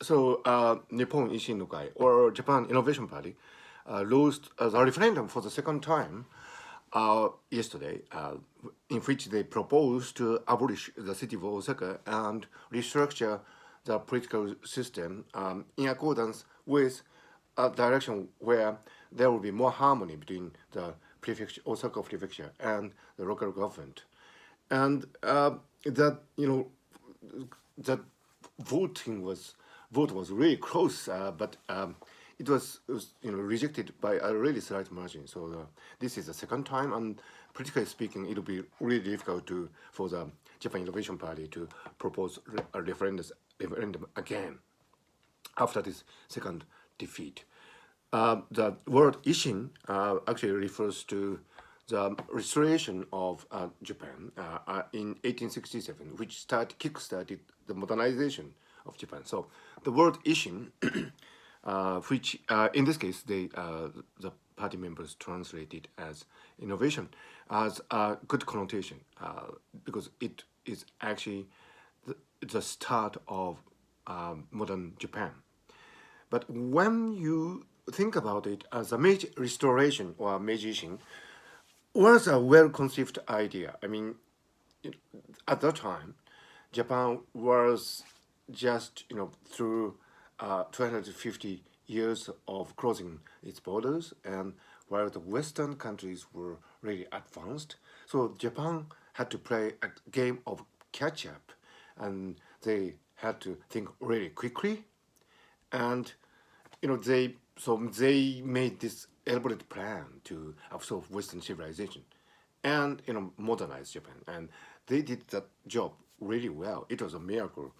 Nippon Ishin no Kai, or Japan Innovation Party, lost the referendum for the second time yesterday, in which they proposed to abolish the city of Osaka and restructure the political system in accordance with a direction where there will be more harmony between the prefecture, Osaka prefecture and the local government. And that, that vote was really close, but it was rejected by a really slight margin. So this is the second time, and politically speaking, it will be really difficult for the Japan Innovation Party to propose a referendum again after this second defeat. The word Ishin actually refers to the restoration of Japan in 1867, which kick-started the modernization of Japan. So the word Ishin, which in this case the party members translated as innovation, has a good connotation because it is actually the start of modern Japan. But when you think about it as a Meiji restoration or Meiji Ishin, was a well-conceived idea. I mean, at that time, Japan was just through 250 years of closing its borders, and while the Western countries were really advanced, so Japan had to play a game of catch-up, and they had to think really quickly, and they made this elaborate plan to absorb Western civilization and modernize Japan, and they did that job really well. It was a miracle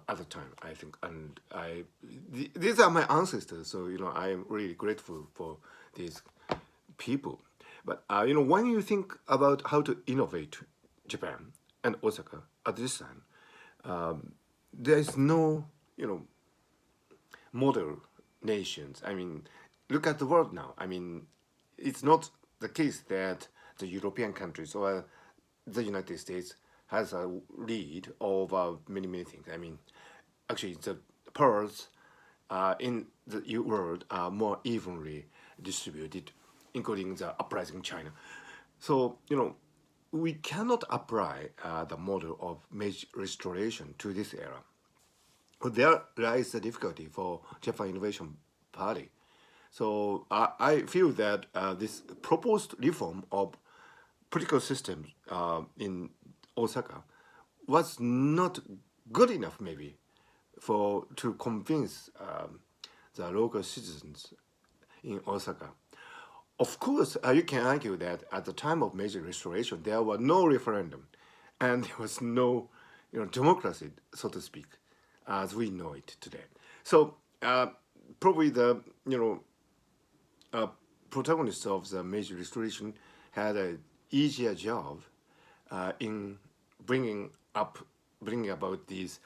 at the time, I think, and these are my ancestors, so I am really grateful for these people. But when you think about how to innovate Japan and Osaka at this time, there is no model nations. I mean, look at the world now. I mean, it's not the case that the European countries or the United States has a lead over many things. I mean, actually, the powers in the world are more evenly distributed, including the uprising China. So, we cannot apply the model of Meiji restoration to this era. But there lies the difficulty for Japan Innovation Party. So I feel that this proposed reform of political systems in Osaka was not good enough, maybe, to convince the local citizens in Osaka. Of course, you can argue that at the time of Meiji Restoration, there was no referendum, and there was no, democracy, so to speak, as we know it today. So probably the protagonists of the Meiji Restoration had an easier job in bringing about these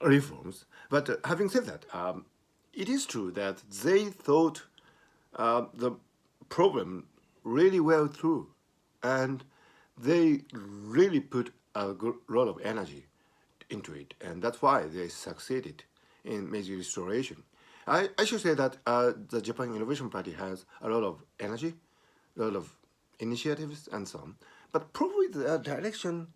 reforms. But having said that, it is true that they thought the problem really well through, and they really put a lot of energy into it, and that's why they succeeded in Meiji Restoration. I should say that the Japan Innovation Party has a lot of energy, a lot of initiatives, and so on. But probably the direction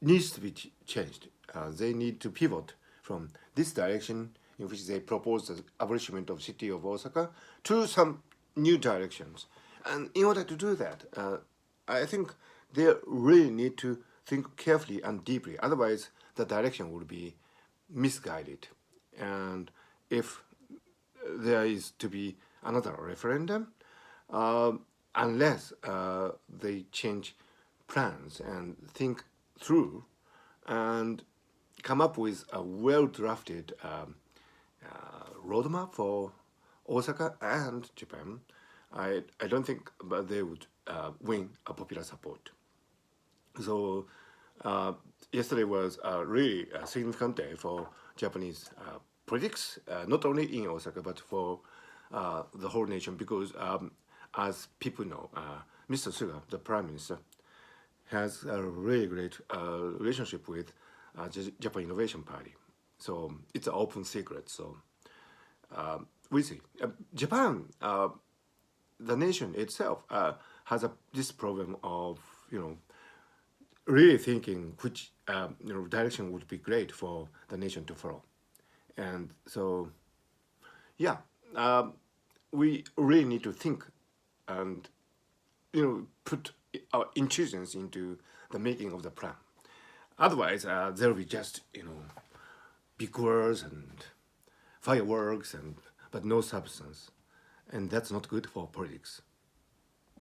needs to be changed. They need to pivot from this direction in which they propose the abolishment of City of Osaka to some new directions. And in order to do that, I think they really need to think carefully and deeply. Otherwise, the direction will be misguided. And if there is to be another referendum, unless they change plans and think through and come up with a well-drafted roadmap for Osaka and Japan, I don't think they would win a popular support. So yesterday was a really significant day for Japanese politics, not only in Osaka but for the whole nation, because as people know, Mr. Suga, the Prime Minister, has a really great relationship with Japan Innovation Party. So it's an open secret. So we see Japan, the nation itself, has this problem of really thinking which direction would be great for the nation to follow, and so yeah, we really need to think and put our intuitions into the making of the plan. Otherwise, there will be just big words and fireworks and but no substance, and that's not good for politics.